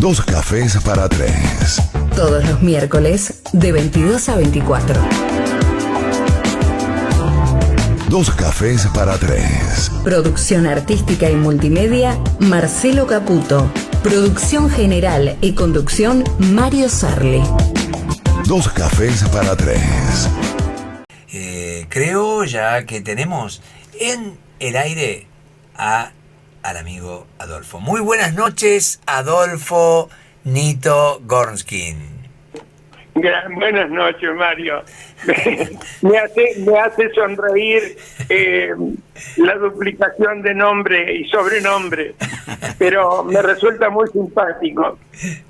Dos cafés para tres. Todos los miércoles de 22 a 24. Dos cafés para tres. Producción artística y multimedia, Marcelo Caputo. Producción general y conducción, Mario Sarli. Dos cafés para tres. Creo ya que tenemos en el aire al amigo Adolfo. Muy buenas noches, Adolfo Nito Gornskin. Buenas noches, Mario. Me hace sonreír la duplicación de nombre y sobrenombre, pero me resulta muy simpático.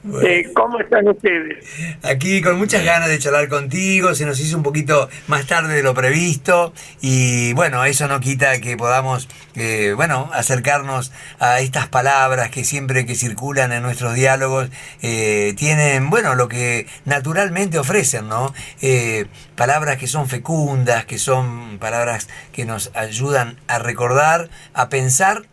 Bueno. ¿Cómo están ustedes? Aquí con muchas ganas de charlar contigo, se nos hizo un poquito más tarde de lo previsto y bueno, eso no quita que podamos acercarnos a estas palabras que siempre que circulan en nuestros diálogos tienen, lo que naturalmente ofrecen, ¿no? Palabras que son fecundas, que son palabras que nos ayudan a recordar, a pensar,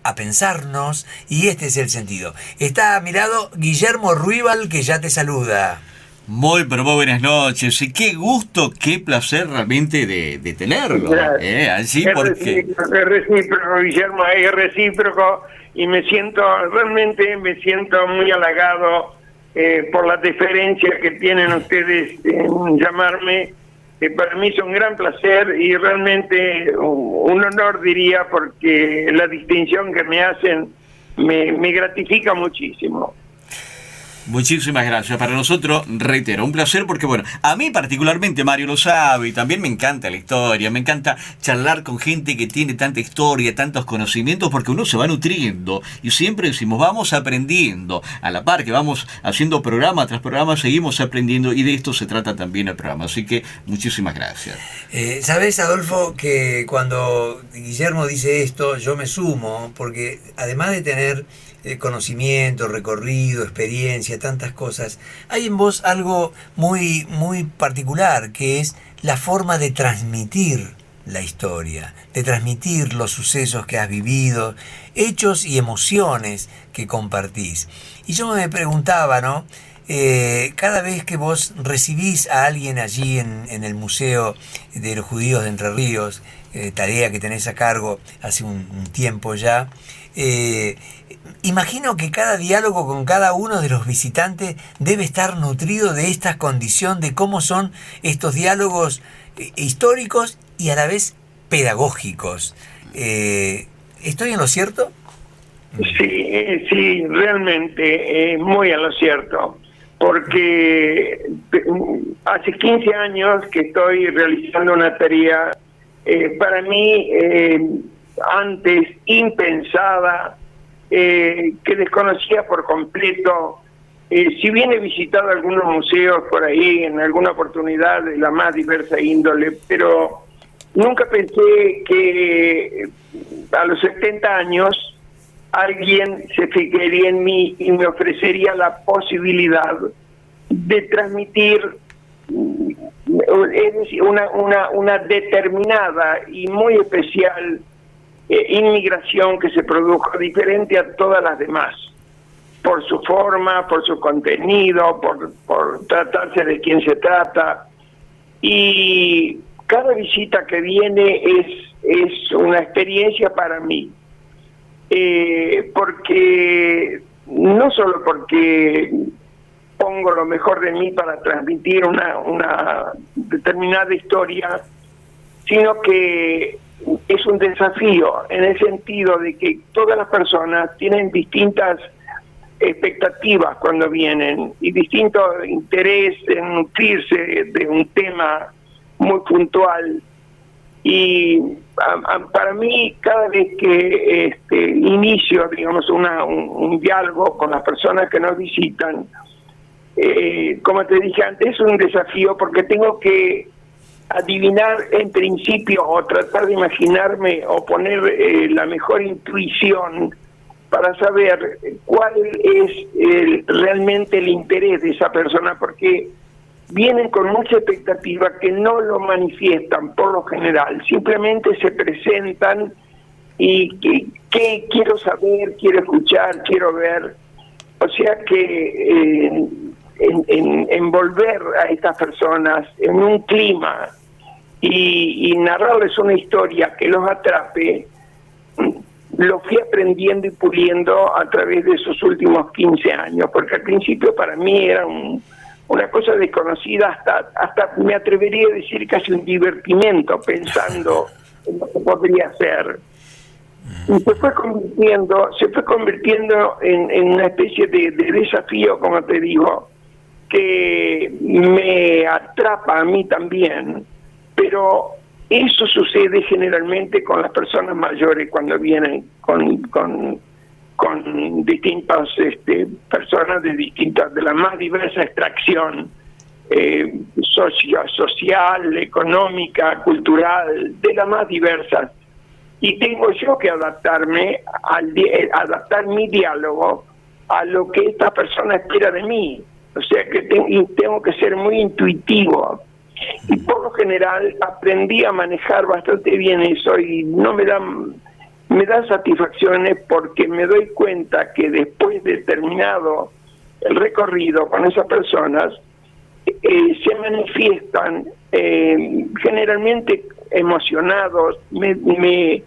a pensarnos, y este es el sentido. Está a mi lado Guillermo Ruibal, que ya te saluda. Muy buenas noches, y qué gusto, qué placer realmente de tenerlo. Así es porque... recíproco, Guillermo, es recíproco, y me siento muy halagado por la deferencia que tienen ustedes en llamarme. Para mí es un gran placer y realmente un honor, diría, porque la distinción que me hacen me gratifica muchísimo. Muchísimas gracias. Para nosotros, reitero, un placer porque, a mí particularmente, Mario lo sabe, y también me encanta la historia, me encanta charlar con gente que tiene tanta historia, tantos conocimientos, porque uno se va nutriendo y siempre decimos, vamos aprendiendo. A la par que vamos haciendo programa tras programa, seguimos aprendiendo y de esto se trata también el programa. Así que, muchísimas gracias. ¿Sabes, Adolfo, que cuando Guillermo dice esto, yo me sumo, porque además de tener conocimiento, recorrido, experiencia, tantas cosas, hay en vos algo muy, muy particular, que es la forma de transmitir la historia, de transmitir los sucesos que has vivido, hechos y emociones que compartís. Y yo me preguntaba, ¿no? Cada vez que vos recibís a alguien allí en el Museo de los Judíos de Entre Ríos, tarea que tenés a cargo hace un tiempo ya, imagino que cada diálogo con cada uno de los visitantes debe estar nutrido de esta condición de cómo son estos diálogos históricos y a la vez pedagógicos. ¿Estoy en lo cierto? Sí, realmente, muy en lo cierto, porque hace 15 años que estoy realizando una tarea, para mí, antes impensada, que desconocía por completo. Si bien he visitado algunos museos por ahí en alguna oportunidad de la más diversa índole, pero nunca pensé que a los 70 años alguien se fijaría en mí y me ofrecería la posibilidad de transmitir una determinada y muy especial inmigración que se produjo diferente a todas las demás, por su forma, por su contenido, por tratarse de quién se trata. Y cada visita que viene es una experiencia para mí, porque no solo porque pongo lo mejor de mí para transmitir una determinada historia, sino que es un desafío en el sentido de que todas las personas tienen distintas expectativas cuando vienen y distinto interés en nutrirse de un tema muy puntual. Y para mí, cada vez que inicio, digamos, un diálogo con las personas que nos visitan, como te dije antes, es un desafío porque tengo que adivinar en principio o tratar de imaginarme o poner la mejor intuición para saber cuál es realmente el interés de esa persona, porque vienen con mucha expectativa que no lo manifiestan por lo general, simplemente se presentan y que quiero saber, quiero escuchar, quiero ver, O sea que envolver a estas personas en un clima y narrarles una historia que los atrape, lo fui aprendiendo y puliendo a través de esos últimos 15 años, porque al principio para mí era una cosa desconocida, hasta me atrevería a decir casi un divertimento, pensando en lo que podría ser. Y se fue convirtiendo en una especie de desafío, como te digo, que me atrapa a mí también, pero eso sucede generalmente con las personas mayores cuando vienen con distintas personas de la más diversa extracción social, económica, cultural, de la más diversa. Y tengo yo que adaptar mi diálogo a lo que esta persona espera de mí. O sea que tengo que ser muy intuitivo. Y por lo general aprendí a manejar bastante bien eso y no me da satisfacciones, porque me doy cuenta que después de terminado el recorrido con esas personas, se manifiestan generalmente emocionados, me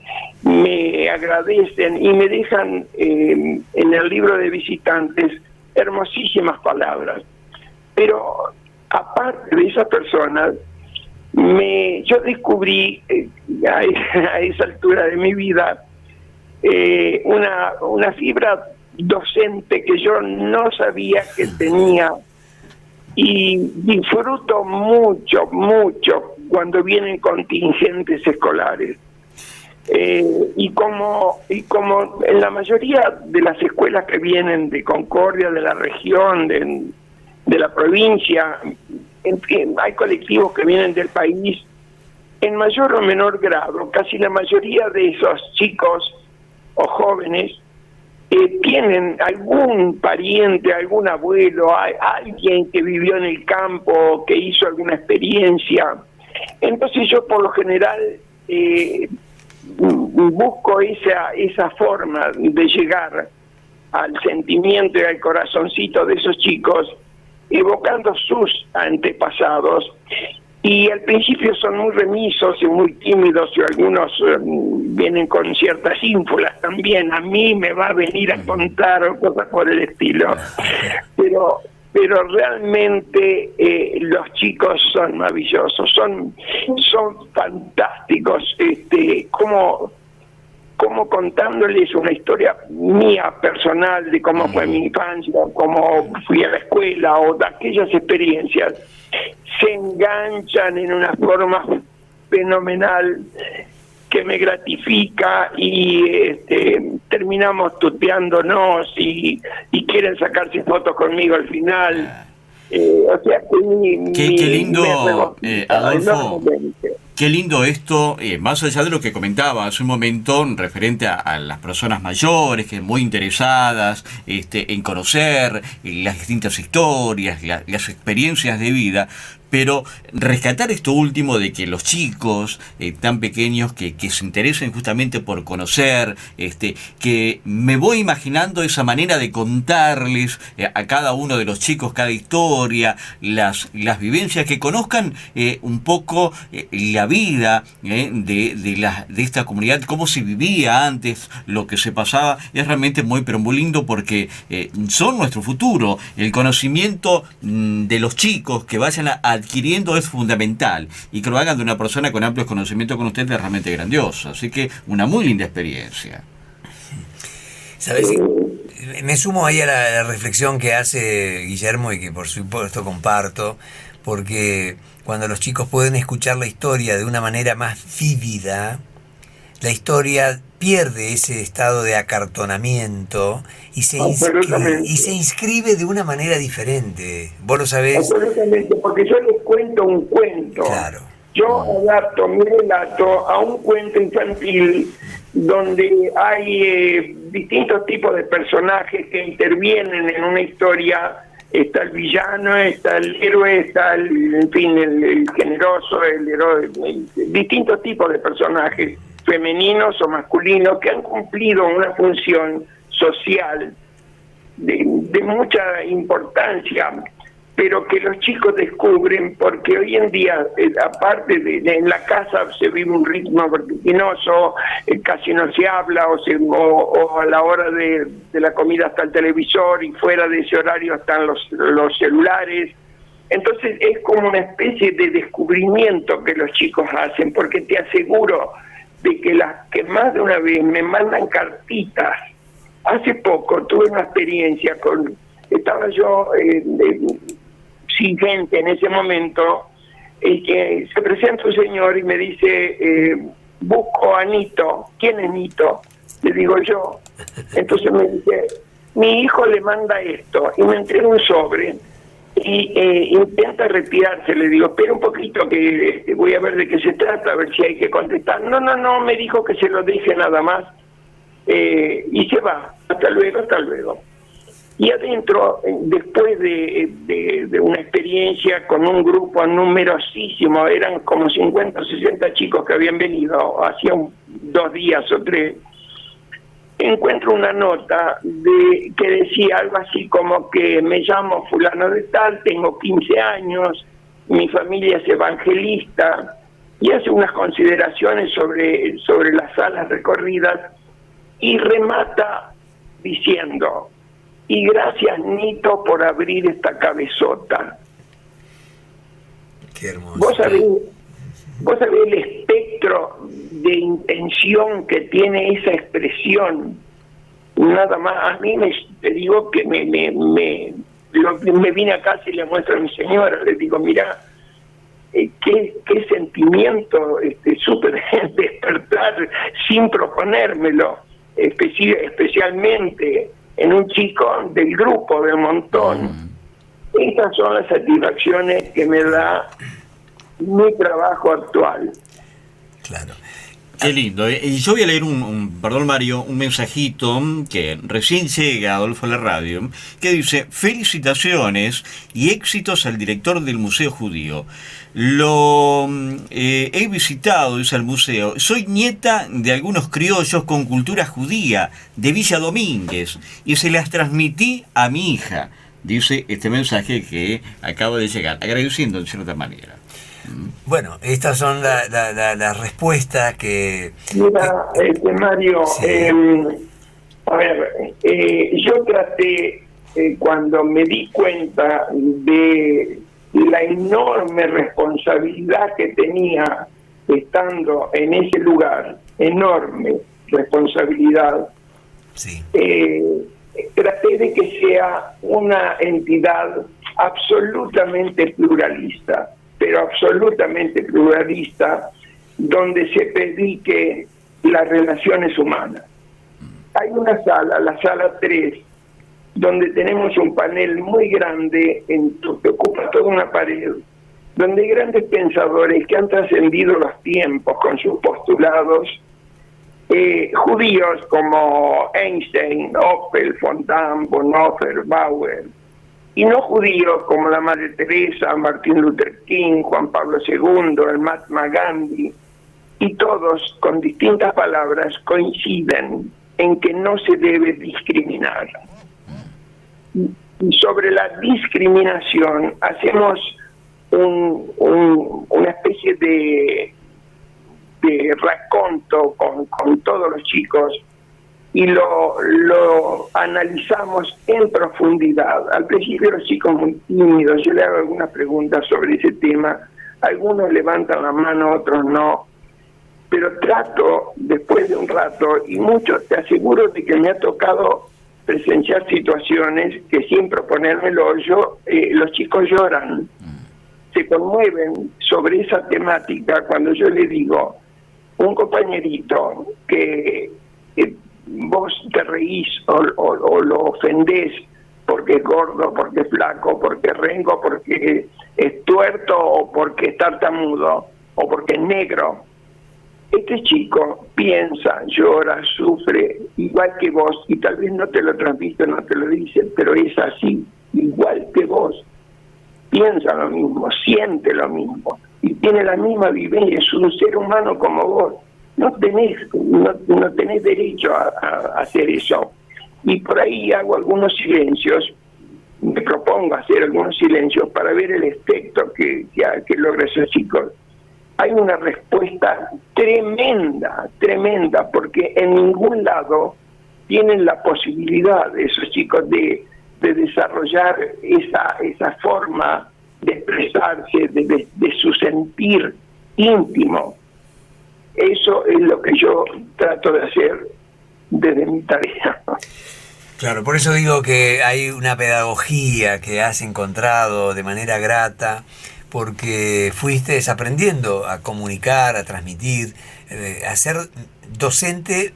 agradecen y me dejan en el libro de visitantes hermosísimas palabras. Pero aparte de esas personas, yo descubrí a esa altura de mi vida una fibra docente que yo no sabía que tenía, y disfruto mucho cuando vienen contingentes escolares. Y como en la mayoría de las escuelas que vienen de Concordia, de la región, de la provincia, en fin, hay colectivos que vienen del país en mayor o menor grado. Casi la mayoría de esos chicos o jóvenes tienen algún pariente, algún abuelo, alguien que vivió en el campo, que hizo alguna experiencia. Entonces yo por lo general busco esa forma de llegar al sentimiento y al corazoncito de esos chicos, evocando sus antepasados. Y al principio son muy remisos y muy tímidos, y algunos vienen con ciertas ínfulas también. A mí me va a venir a contar o cosas por el estilo. Pero realmente los chicos son maravillosos, son fantásticos, como contándoles una historia mía personal de cómo fue mi infancia, cómo fui a la escuela o de aquellas experiencias, se enganchan en una forma fenomenal que me gratifica, y terminamos tuteándonos y quieren sacarse fotos conmigo al final. O sea que qué lindo, Adolfo. Qué lindo esto, más allá de lo que comentaba hace un momento referente a las personas mayores, que muy interesadas en conocer las distintas historias, las experiencias de vida, pero rescatar esto último de que los chicos tan pequeños que se interesen justamente por conocer, que me voy imaginando esa manera de contarles a cada uno de los chicos cada historia, las vivencias, que conozcan un poco la vida de esta comunidad, cómo se vivía antes, lo que se pasaba. Es realmente muy, pero muy lindo, porque son nuestro futuro. El conocimiento de los chicos que vayan adquiriendo es fundamental, y que lo hagan de una persona con amplios conocimientos con ustedes es realmente grandioso. Así que una muy linda experiencia. ¿Sabes? Me sumo ahí a la reflexión que hace Guillermo, y que por supuesto comparto, porque cuando los chicos pueden escuchar la historia de una manera más vívida, la historia pierde ese estado de acartonamiento y se inscribe de una manera diferente. ¿Vos lo sabés? Absolutamente, porque yo les cuento un cuento. Claro. Yo adapto mi relato a un cuento infantil donde hay distintos tipos de personajes que intervienen en una historia. Está el villano, está el héroe, está el generoso, el héroe, distintos tipos de personajes, femeninos o masculinos, que han cumplido una función social de de mucha importancia, pero que los chicos descubren, porque hoy en día, aparte en la casa se vive un ritmo vertiginoso, casi no se habla, o a la hora de la comida está el televisor, y fuera de ese horario están los celulares. Entonces es como una especie de descubrimiento que los chicos hacen, porque te aseguro de que más de una vez me mandan cartitas. Hace poco tuve una experiencia estaba yo sin gente en ese momento, que se presenta un señor y me dice, busco a Nito. ¿Quién es Nito? Le digo yo. Entonces me dice, mi hijo le manda esto, y me entrega un sobre y intenta retirarse. Le digo, espera un poquito que voy a ver de qué se trata, a ver si hay que contestar. No, me dijo que se lo deje nada más, y se va. Hasta luego. Y adentro, después de una experiencia con un grupo numerosísimo, eran como 50 o 60 chicos que habían venido hacía 2 días o 3, encuentro una nota que decía algo así como que me llamo fulano de tal, tengo 15 años, mi familia es evangelista, y hace unas consideraciones sobre las salas recorridas, y remata diciendo, y gracias Nito por abrir esta cabezota. Qué hermoso. Vos sabés el espectro de intención que tiene esa expresión. Nada más, a mí te digo que me vine a casa y le muestro a mi señora, le digo, mira, qué sentimiento súper despertar sin proponérmelo, especialmente en un chico del grupo, del montón. Estas son las satisfacciones que me da mi trabajo actual. Claro. Qué lindo. Y yo voy a leer perdón Mario, un mensajito que recién llega a Adolfo la radio, que dice, felicitaciones y éxitos al director del Museo Judío. Lo he visitado, dice el museo. Soy nieta de algunos criollos con cultura judía de Villa Domínguez y se las transmití a mi hija. Dice este mensaje que acaba de llegar, agradeciendo en cierta manera. Bueno, estas son las respuestas que... Mira, Mario, sí. A ver, yo traté, cuando me di cuenta de la enorme responsabilidad que tenía estando en ese lugar, enorme responsabilidad, Sí. Traté de que sea una entidad absolutamente pluralista, pero absolutamente pluralista, donde se predique las relaciones humanas. Hay una sala, la sala 3, donde tenemos un panel muy grande que ocupa toda una pared, donde hay grandes pensadores que han trascendido los tiempos con sus postulados, judíos como Einstein, Oppel, Fontane, Bonhoeffer, Bauer, y no judíos como la Madre Teresa, Martin Luther King, Juan Pablo II, el Mahatma Gandhi, y todos con distintas palabras coinciden en que no se debe discriminar. Y sobre la discriminación hacemos una especie de raconto con todos los chicos y lo analizamos en profundidad. Al principio los chicos muy tímidos, yo le hago algunas preguntas sobre ese tema, algunos levantan la mano, otros no, pero trato después de un rato, y muchos, te aseguro de que me ha tocado presenciar situaciones que sin proponérmelo los chicos lloran, se conmueven sobre esa temática cuando yo le digo, un compañerito que vos te reís o lo ofendés porque es gordo, porque es flaco, porque es rengo, porque es tuerto, o porque es tartamudo, o porque es negro. Este chico piensa, llora, sufre, igual que vos, y tal vez no te lo transmite, no te lo dice, pero es así, igual que vos. Piensa lo mismo, siente lo mismo, y tiene la misma vivencia, es un ser humano como vos. No tenés derecho a hacer eso. Y por ahí hago algunos silencios me propongo hacer algunos silencios para ver el efecto que logra esos chicos, hay una respuesta tremenda, porque en ningún lado tienen la posibilidad de esos chicos de desarrollar esa forma de expresarse, de su sentir íntimo. Eso es lo que yo trato de hacer desde mi tarea. Claro, por eso digo que hay una pedagogía que has encontrado de manera grata, porque fuiste aprendiendo a comunicar, a transmitir, a ser docente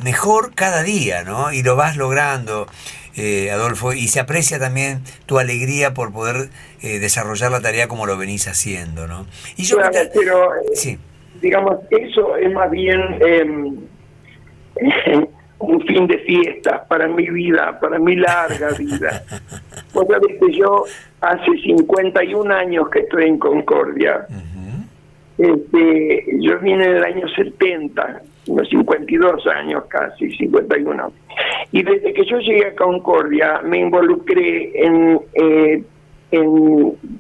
mejor cada día, ¿no? Y lo vas logrando, Adolfo, y se aprecia también tu alegría por poder desarrollar la tarea como lo venís haciendo, ¿no? Y yo claro, pero sí, digamos, eso es más bien un fin de fiesta para mi vida, para mi larga vida. Vos sabés que yo hace 51 años que estoy en Concordia. Yo vine en el año 70, unos 52 años casi, 51. Y desde que yo llegué a Concordia me involucré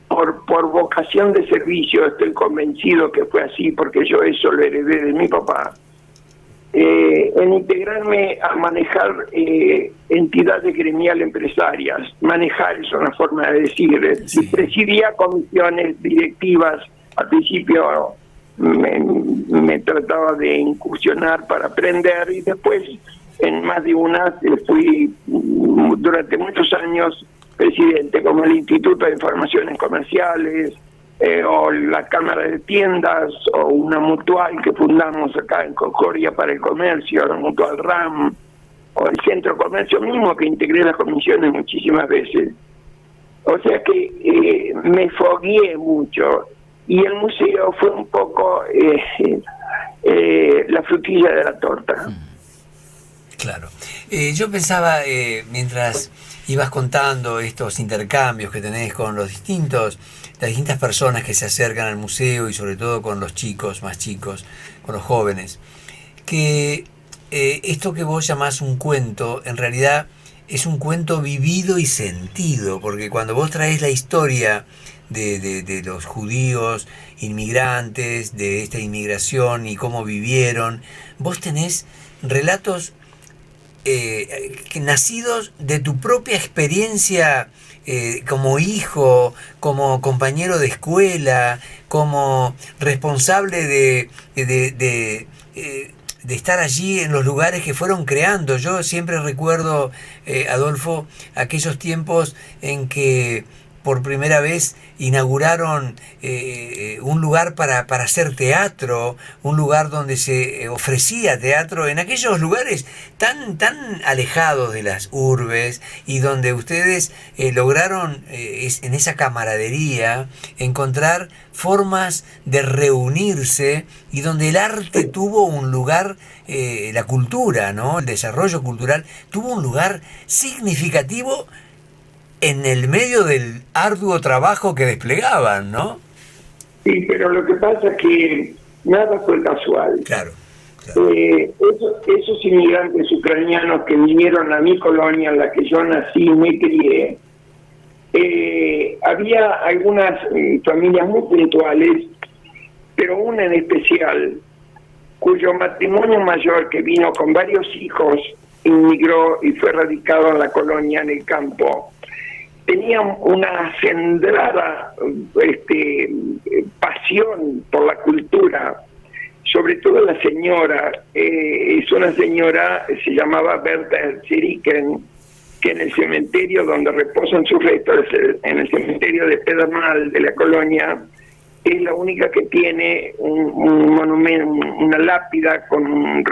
por vocación de servicio. Estoy convencido que fue así, porque yo eso lo heredé de mi papá. En integrarme a manejar entidades gremiales empresarias. Manejar es una forma de decir. Sí. Presidía comisiones directivas. Al principio me trataba de incursionar para aprender, y después en más de una fui durante muchos años presidente, como el Instituto de Informaciones Comerciales, o la Cámara de Tiendas, o una mutual que fundamos acá en Concordia para el comercio, la Mutual RAM, o el Centro Comercio mismo, que integré las comisiones muchísimas veces. O sea que me fogueé mucho, y el museo fue un poco la frutilla de la torta. Claro. Yo pensaba, mientras ibas contando estos intercambios que tenés con las distintas personas que se acercan al museo, y sobre todo con los chicos, más chicos, con los jóvenes, que esto que vos llamás un cuento, en realidad es un cuento vivido y sentido, porque cuando vos traés la historia de los judíos inmigrantes, de esta inmigración y cómo vivieron, vos tenés relatos nacidos de tu propia experiencia como hijo, como compañero de escuela, como responsable de estar allí en los lugares que fueron creando. Yo siempre recuerdo, Adolfo, aquellos tiempos en que por primera vez inauguraron un lugar para hacer teatro, un lugar donde se ofrecía teatro, en aquellos lugares tan alejados de las urbes, y donde ustedes lograron en esa camaradería encontrar formas de reunirse, y donde el arte tuvo un lugar, la cultura, ¿no? El desarrollo cultural tuvo un lugar significativo en el medio del arduo trabajo que desplegaban, ¿no? Sí, pero lo que pasa es que nada fue casual. Claro. Esos inmigrantes ucranianos que vinieron a mi colonia, en la que yo nací y me crié, había algunas familias muy puntuales, pero una en especial, cuyo matrimonio mayor, que vino con varios hijos, inmigró y fue radicado en la colonia, en el campo. Tenían una acendrada pasión por la cultura, sobre todo la señora. Es una señora, se llamaba Berta Ziriken, que en el cementerio donde reposan sus restos, en el cementerio de Pedernal de la colonia, es la única que tiene un monumento, una lápida con un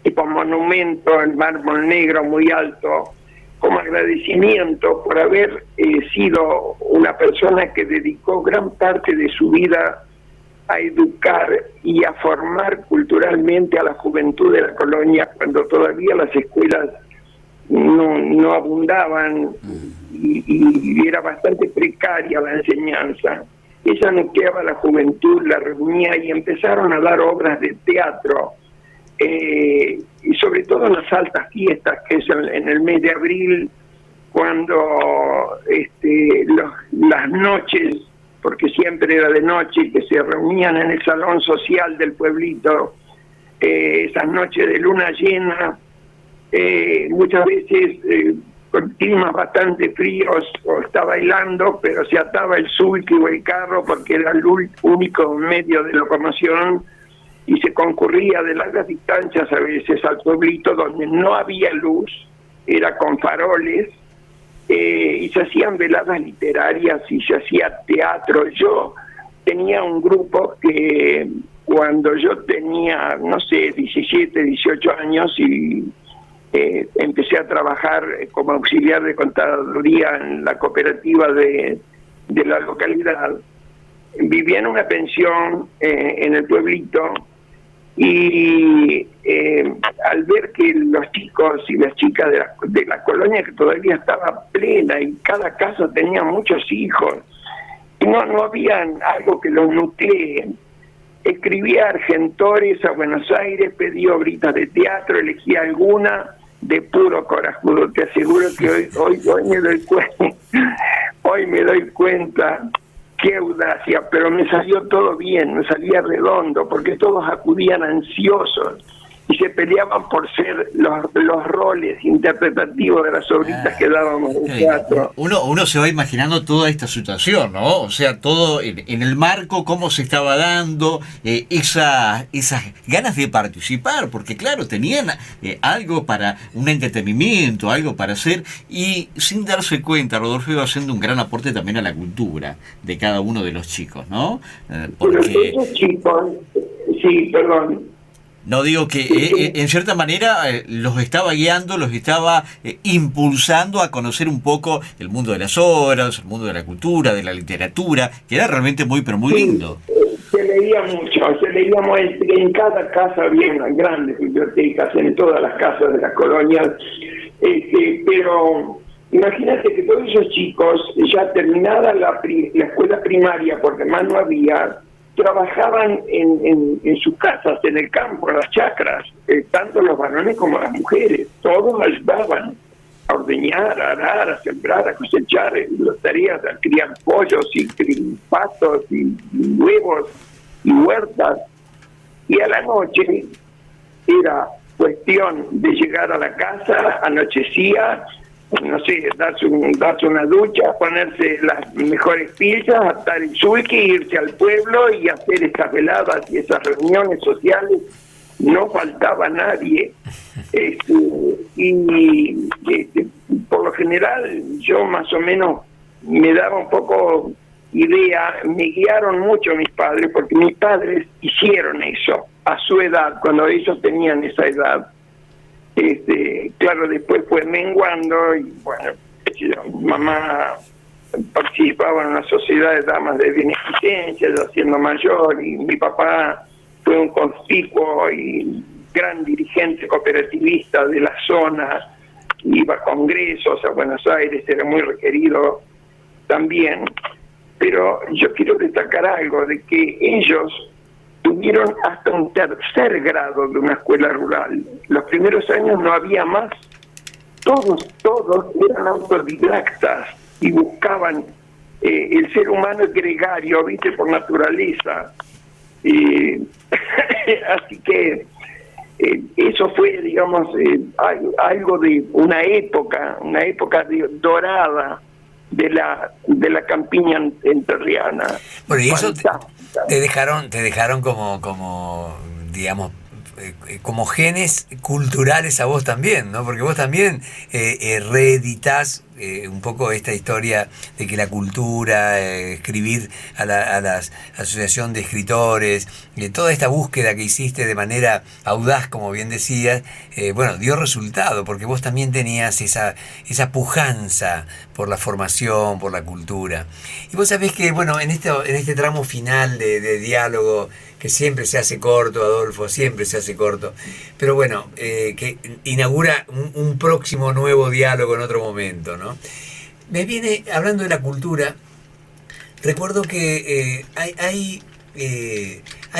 tipo monumento en mármol negro muy alto, como agradecimiento por haber sido una persona que dedicó gran parte de su vida a educar y a formar culturalmente a la juventud de la colonia, cuando todavía las escuelas no abundaban y era bastante precaria la enseñanza. Ella nucleaba a la juventud, la reunía, y empezaron a dar obras de teatro, y sobre todo en las altas fiestas, que es en el mes de abril, cuando las noches, porque siempre era de noche, que se reunían en el salón social del pueblito, esas noches de luna llena, muchas veces con climas bastante fríos, o estaba helando, pero se ataba el sulky o el carro porque era el único medio de locomoción, y se concurría de largas distancias a veces al pueblito donde no había luz, era con faroles, y se hacían veladas literarias y se hacía teatro. Yo tenía un grupo que cuando yo tenía, no sé, 17, 18 años y empecé a trabajar como auxiliar de contaduría en la cooperativa de la localidad, vivía en una pensión en el pueblito, y al ver que los chicos y las chicas de la colonia, que todavía estaba plena y cada casa tenía muchos hijos, y no había algo que los nuclee, escribía argentores a Buenos Aires, pedía obritas de teatro, elegía alguna de puro corajudo. Te aseguro que hoy me doy cuenta qué audacia, pero me salió todo bien, me salía redondo, porque todos acudían ansiosos y se peleaban por ser los roles interpretativos de las obritas que dábamos en teatro. Uno se va imaginando toda esta situación, ¿no? O sea, todo en el marco, cómo se estaba dando, esas ganas de participar, porque claro, tenían algo para un entretenimiento, algo para hacer, y sin darse cuenta, Rodolfo iba haciendo un gran aporte también a la cultura de cada uno de los chicos, ¿no? Pero esos chicos, sí, perdón. No, digo que en cierta manera los estaba guiando, los estaba impulsando a conocer un poco el mundo de las obras, el mundo de la cultura, de la literatura, que era realmente muy, pero muy lindo. Se leía mucho, en cada casa había unas grandes bibliotecas, en todas las casas de las colonias, pero imagínate que todos esos chicos, ya terminada la escuela primaria, porque más no había, trabajaban en sus casas, en el campo, en las chacras, tanto los varones como las mujeres, todos ayudaban a ordeñar, a arar, a sembrar, a cosechar, las tareas, a criar pollos y patos y huevos y huertas, y a la noche era cuestión de llegar a la casa, anochecía, no sé, darse una ducha, ponerse las mejores pizzas, atar el sulky, irse al pueblo y hacer esas veladas y esas reuniones sociales. No faltaba nadie. Por lo general, yo más o menos me daba un poco idea, me guiaron mucho mis padres, porque mis padres hicieron eso a su edad, cuando ellos tenían esa edad. Claro, después fue menguando y bueno, mamá participaba en una sociedad de damas de beneficencia, ya siendo mayor, y mi papá fue un conspicuo y gran dirigente cooperativista de la zona, iba a congresos a Buenos Aires, era muy requerido también, pero yo quiero destacar algo, de que ellos tuvieron hasta un tercer grado de una escuela rural. Los primeros años no había más. Todos eran autodidactas y buscaban el ser humano es gregario, viste, por naturaleza. Así que eso fue, digamos, algo de una época dorada de la campiña entrerriana. Bueno, y eso te dejaron como digamos, como genes culturales a vos también, ¿no? Porque vos también reeditás un poco esta historia de que la cultura, escribir a la asociación de escritores, toda esta búsqueda que hiciste de manera audaz, como bien decías, bueno, dio resultado, porque vos también tenías esa pujanza por la formación, por la cultura. Y vos sabés que, bueno, en este tramo final de diálogo, que siempre se hace corto, Adolfo, siempre se hace corto, pero bueno, que inaugura un próximo nuevo diálogo en otro momento, ¿no? Me viene, hablando de la cultura, recuerdo que hay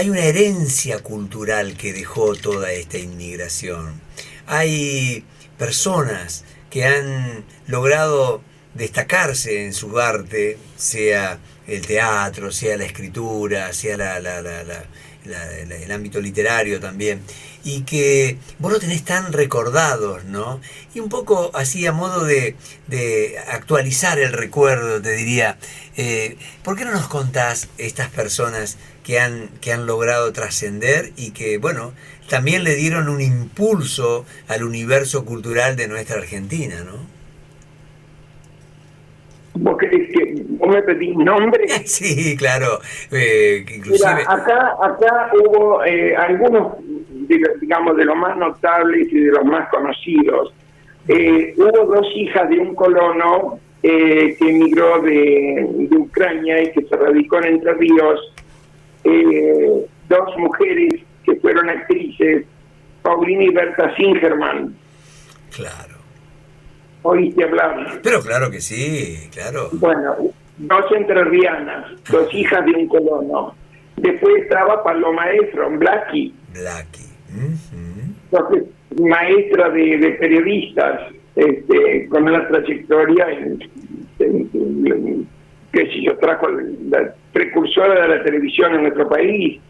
una herencia cultural que dejó toda esta inmigración. Hay personas que han logrado destacarse en su arte, sea el teatro, sea la escritura, sea el ámbito literario también, y que vos lo tenés tan recordados, ¿no? Y un poco así a modo de actualizar el recuerdo, te diría, ¿por qué no nos contás estas personas que han logrado trascender y que, bueno, también le dieron un impulso al universo cultural de nuestra Argentina, ¿no? ¿Vos querés que vos me pedís nombres? Sí, claro. Que inclusive... Mira, acá hubo algunos, digamos, de los más notables y de los más conocidos. Hubo 2 hijas de un colono que emigró de Ucrania y que se radicó en Entre Ríos. 2 mujeres que fueron actrices, Paulina y Berta Singerman. Claro. ¿Oíste hablar? Pero claro que sí, claro. Bueno, 2 entrerrianas, 2 hijas de un colono. Después estaba Paloma Efron, Blackie. Entonces, maestra de periodistas, con una trayectoria que si yo trajo la precursora de la televisión en nuestro país.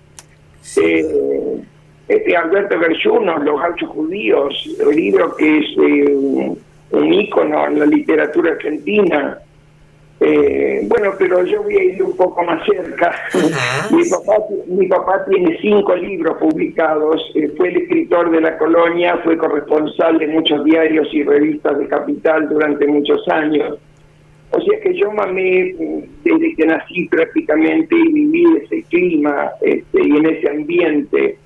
Sí. Alberto Gerchuno, Los Gauchos Judíos, el libro que es un ícono en la literatura argentina. Bueno, pero yo voy a ir un poco más cerca. Mi papá tiene 5 libros publicados, fue el escritor de La Colonia, fue corresponsal de muchos diarios y revistas de Capital durante muchos años. O sea que yo mamé desde que nací prácticamente y viví ese clima y en ese ambiente.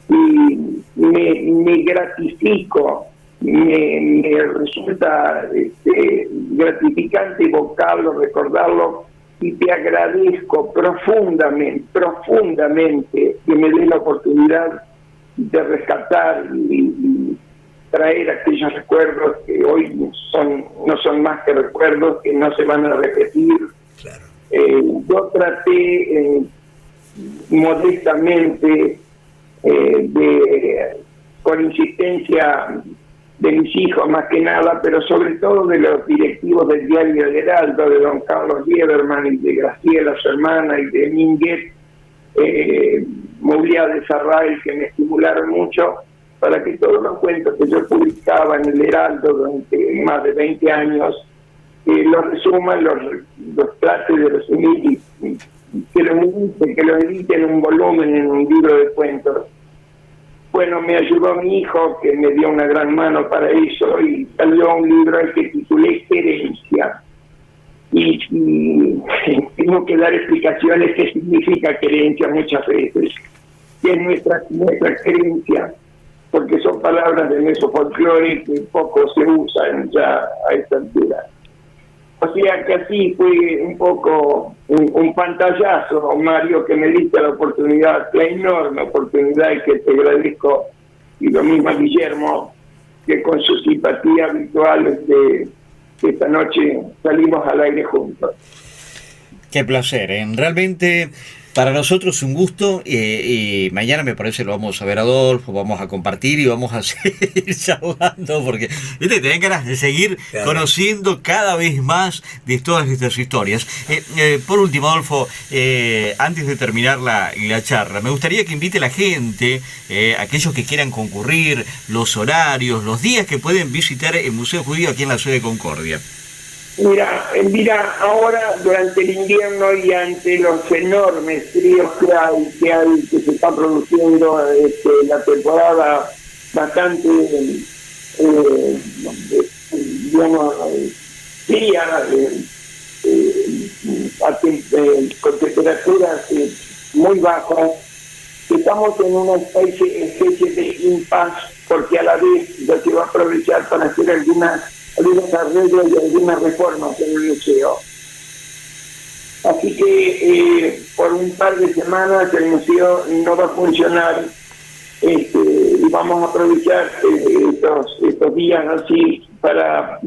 Y me gratifico, me resulta gratificante evocarlo, recordarlo, y te agradezco profundamente que me des la oportunidad de rescatar y traer aquellos recuerdos que hoy no son más que recuerdos, que no se van a repetir. Claro. Yo traté modestamente con insistencia de mis hijos más que nada, pero sobre todo de los directivos del diario El Heraldo, de don Carlos Lieberman y de Graciela, su hermana, y de Minguet, Moulía de Sarrail, que me estimularon mucho para que todos los cuentos que yo publicaba en El Heraldo durante más de 20 años los resuman, los trate de resumir y que lo edite en un volumen, en un libro de cuentos. Bueno, me ayudó mi hijo, que me dio una gran mano para eso, y salió un libro al que titulé Querencia. Y tengo que dar explicaciones qué significa querencia muchas veces, que es nuestra creencia, porque son palabras de nuestro folclore que poco se usan ya a esta altura. O sea que así fue un poco un pantallazo, Mario, que me diste la oportunidad, la enorme oportunidad, y que te agradezco, y lo mismo a Guillermo, que con su simpatía habitual esta noche salimos al aire juntos. Qué placer, ¿eh? Realmente para nosotros un gusto, y mañana me parece lo vamos a ver a Adolfo, vamos a compartir y vamos a seguir charlando, porque ¿viste? Tenés ganas de seguir conociendo cada vez más de todas estas historias. Por último, Adolfo, antes de terminar la charla, me gustaría que invite a la gente, aquellos que quieran concurrir, los horarios, los días que pueden visitar el Museo Judío aquí en la ciudad de Concordia. Mira, ahora durante el invierno y ante los enormes fríos que se está produciendo, la temporada bastante, digamos, fría, con temperaturas muy bajas, estamos en una especie de impasse, porque a la vez se va a aprovechar para hacer algunos arreglos y algunas reformas en el museo. Así que por un par de semanas el museo no va a funcionar, y vamos a aprovechar estos días así para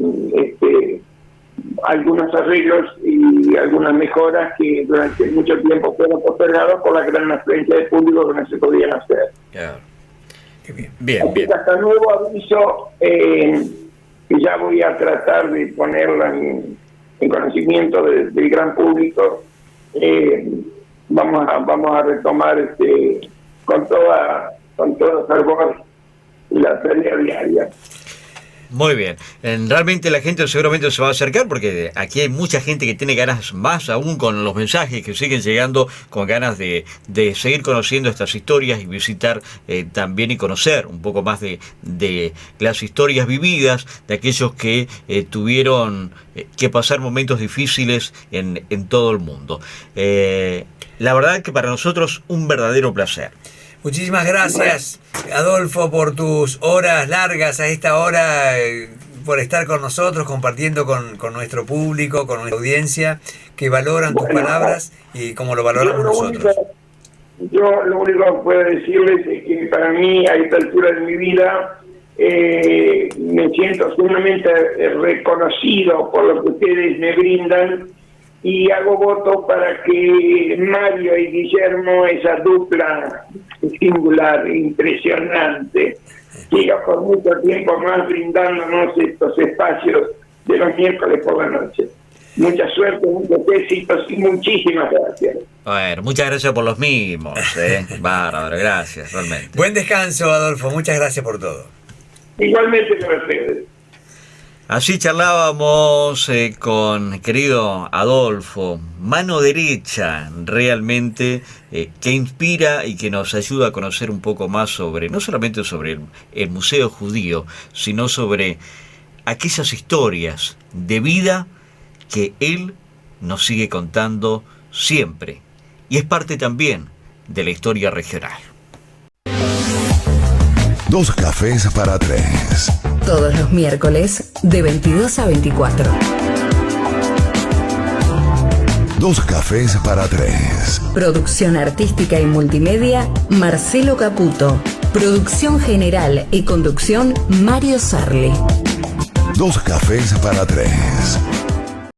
algunos arreglos y algunas mejoras que durante mucho tiempo fueron postergados por la gran afluencia de público que no se podían hacer. Claro. Qué bien. Bien. Hasta nuevo aviso. que ya voy a tratar de ponerla en conocimiento del gran público. Vamos a retomar con todo fervor la pelea diaria. Muy bien. Realmente la gente seguramente se va a acercar porque aquí hay mucha gente que tiene ganas, más aún con los mensajes que siguen llegando, con ganas de seguir conociendo estas historias y visitar también y conocer un poco más de las historias vividas de aquellos que tuvieron que pasar momentos difíciles en todo el mundo. La verdad que para nosotros un verdadero placer. Muchísimas gracias, Adolfo, por tus horas largas a esta hora, por estar con nosotros, compartiendo con nuestro público, con nuestra audiencia, que valoran tus palabras y como lo valoramos nosotros. Yo lo único que puedo decirles es que para mí, a esta altura de mi vida, me siento sumamente reconocido por lo que ustedes me brindan, y hago voto para que Mario y Guillermo, esa dupla singular, impresionante, siga por mucho tiempo más brindándonos estos espacios de los miércoles por la noche. Mucha suerte, muchos éxitos y muchísimas gracias. Bueno, muchas gracias por los mimos. Bárbaro, gracias, realmente. Buen descanso, Adolfo. Muchas gracias por todo. Igualmente para ustedes. Así charlábamos con querido Adolfo, mano derecha realmente, que inspira y que nos ayuda a conocer un poco más sobre, no solamente sobre el Museo Judío, sino sobre aquellas historias de vida que él nos sigue contando siempre. Y es parte también de la historia regional. Dos cafés para tres. Todos los miércoles de 22 a 24. Dos cafés para tres. Producción artística y multimedia, Marcelo Caputo. Producción general y conducción, Mario Sarli. Dos cafés para tres.